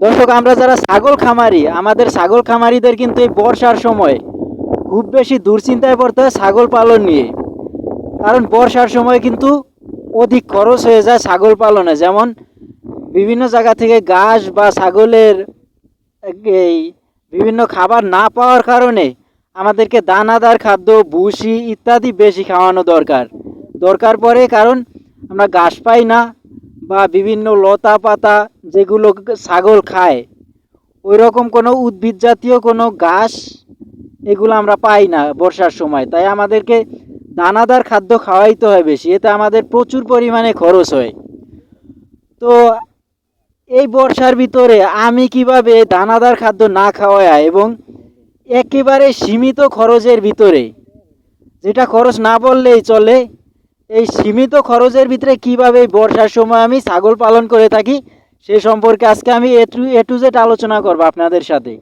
দর্শক, আমরা যারা ছাগল খামারি, আমাদের ছাগল খামারিদের কিন্তু এই বর্ষার সময় খুব বেশি দুশ্চিন্তায় পড়তে হয় ছাগল পালন নিয়ে। কারণ বর্ষার সময় কিন্তু অধিক খরচ হয়ে যায় ছাগল পালনে। যেমন বিভিন্ন জায়গা থেকে ঘাস বা ছাগলের এই বিভিন্ন খাবার না পাওয়ার কারণে আমাদেরকে দানাদার খাদ্য, ভুসি ইত্যাদি বেশি খাওয়ানো দরকার পড়ে। কারণ আমরা ঘাস পাই না, বা বিভিন্ন লতা পাতা যেগুলো ছাগল খায়, ওই রকম কোনো উদ্ভিদ জাতীয় কোনো ঘাস এগুলো আমরা পাই না বর্ষার সময়। তাই আমাদেরকে দানাদার খাদ্য খাওয়াইতে হয় বেশি, এতে আমাদের প্রচুর পরিমাণে খরচ হয়। তো এই বর্ষার ভিতরে আমি কিভাবে দানাদার খাদ্য না খাওয়াই এবং একেবারে সীমিত খরচের ভিতরে, যেটা খরচ না বললেই চলে, এই সীমিত খরচের ভিতরে কিভাবে বর্ষার সময় আমি ছাগল পালন করে থাকি সে সম্পর্কে আজকে আমি এ টু জেড আলোচনা করব আপনাদের সাথে।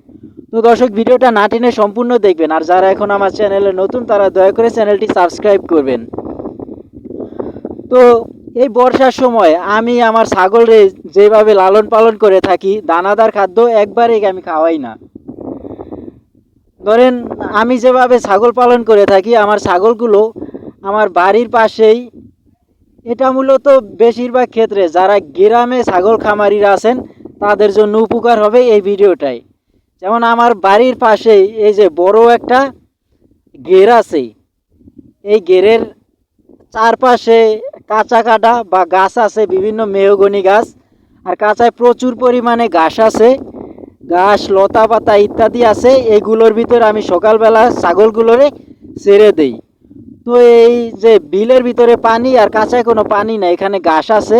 তো দর্শক, ভিডিওটা না টেনে সম্পূর্ণ দেখবেন। আর যারা এখন আমার চ্যানেলে নতুন তারা দয়া করে চ্যানেলটি সাবস্ক্রাইব করবেন। তো এই বর্ষার সময় আমি আমার ছাগলরে যেভাবে লালন পালন করে থাকি, দানাদার খাদ্য একবারেই আমি খাওয়াই না। ধরেন আমি যেভাবে ছাগল পালন করে থাকি, আমার ছাগলগুলো আমার বাড়ির পাশেই, এটা মূলত বেশিরভাগ ক্ষেত্রে যারা গ্রামে ছাগল খামারিরা আছেন তাদের জন্য উপকার হবে এই ভিডিওটাই। যেমন আমার বাড়ির পাশেই এই যে বড় একটা ঘের আছে, এই ঘেরের চারপাশে কাঁচা কাটা বা গাছ আছে, বিভিন্ন মেহগনি গাছ, আর কাঁচায় প্রচুর পরিমাণে ঘাস আছে, ঘাস লতা পাতা ইত্যাদি আছে। এইগুলোর ভিতরে আমি সকালবেলা ছাগলগুলোরে ছেড়ে দেই। তো এই যে বিলের ভিতরে পানি আর কাঁচায় কোনো পানি না, এখানে ঘাস আছে,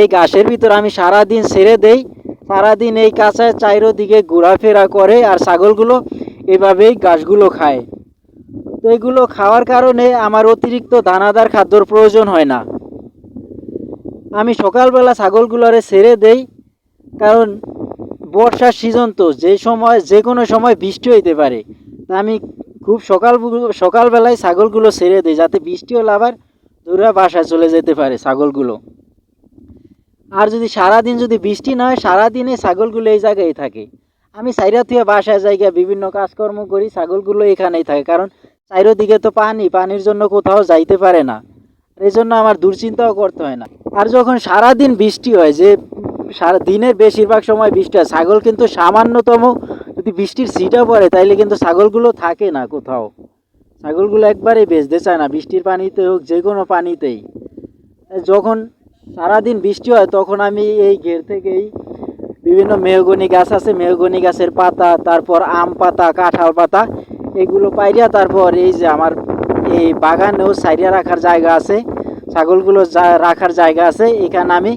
এই ঘাসের ভিতরে আমি সারাদিন ছেড়ে দেই। সারাদিন এই কাঁচায় চারিদিকে ঘোরাফেরা করে আর ছাগলগুলো এভাবেই ঘাসগুলো খায়। তো এগুলো খাওয়ার কারণে আমার অতিরিক্ত দানাদার খাদ্যর প্রয়োজন হয় না। আমি সকালবেলা ছাগলগুলোরে ছেড়ে দেই, কারণ বর্ষার সিজন তো, যে কোনো সময় বৃষ্টি হইতে পারে। তা আমি খুব সকালবেলায় ছাগলগুলো ছেড়ে দিই, যাতে বৃষ্টি হলে আবার দূরে বাসায় চলে যেতে পারে ছাগলগুলো। আর যদি সারাদিন যদি বৃষ্টি না হয়, সারাদিনে ছাগলগুলো এই জায়গায় থাকে। আমি সাইরা থেকে বাসায় জায়গা বিভিন্ন কাজকর্ম করি, ছাগলগুলো এখানেই থাকে। কারণ চারিদিকে তো পানির জন্য কোথাও যাইতে পারে না, এই জন্য আমার দুশ্চিন্তাও করতে হয় না। আর যখন সারাদিন বৃষ্টি হয়, যে সারা দিনের বেশিরভাগ সময় বৃষ্টি হয়, ছাগল কিন্তু সামান্যতম যদি বৃষ্টির ছিটা পড়ে তাইলে কিন্তু ছাগলগুলো থাকে না কোথাও। ছাগলগুলো একবারেই বেঁচতে চায় না, বৃষ্টির পানিতে হোক যে কোনো পানিতেই। যখন সারাদিন বৃষ্টি হয় তখন আমি এই ঘের থেকেই বিভিন্ন মেহগনি গাছ আছে, মেহগনি গাছের পাতা, তারপর আম পাতা, কাঁঠাল পাতা, এগুলো পাইরিয়া, তারপর এই যে আমার এই বাগানেও সাইরিয়া রাখার জায়গা আছে, ছাগলগুলো রাখার জায়গা আছে, এখানে আমি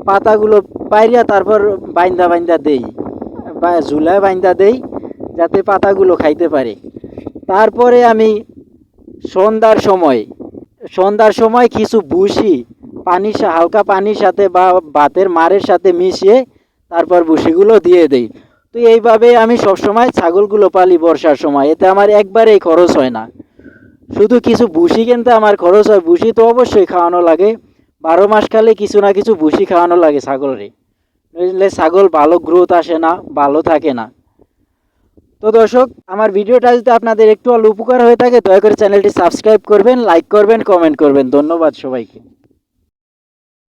পাতাগুলো পাইরিয়া তারপর বাইন্দা দেই, বা ঝুলায় বাইন্দা দেই, যাতে পাতাগুলো খাইতে পারে। তারপরে আমি সন্ধ্যার সময় কিছু ভুসি হালকা পানির সাথে বা ভাতের মারের সাথে মিশিয়ে তারপর ভুসিগুলো দিয়ে দেই। তো এইভাবে আমি সবসময় ছাগলগুলো পালি বর্ষার সময়। এতে আমার একবারেই খরচ হয় না, শুধু কিছু ভুসি কিনতে আমার খরচ হয়। ভুসি তো অবশ্যই খাওয়ানো লাগে, 12 মাস কালে কিছু না কিছু ভুসি খাওয়ানো লাগে ছাগলরে, নইলে ছাগল ভালো গ্রোথ আসে না, ভালো থাকে না। তো দর্শক, আমার ভিডিওটা যদি আপনাদের একটু উপকার হয়ে থাকে দয়া করে চ্যানেলটি সাবস্ক্রাইব করবেন, লাইক করবেন, কমেন্ট করবেন। ধন্যবাদ সবাইকে।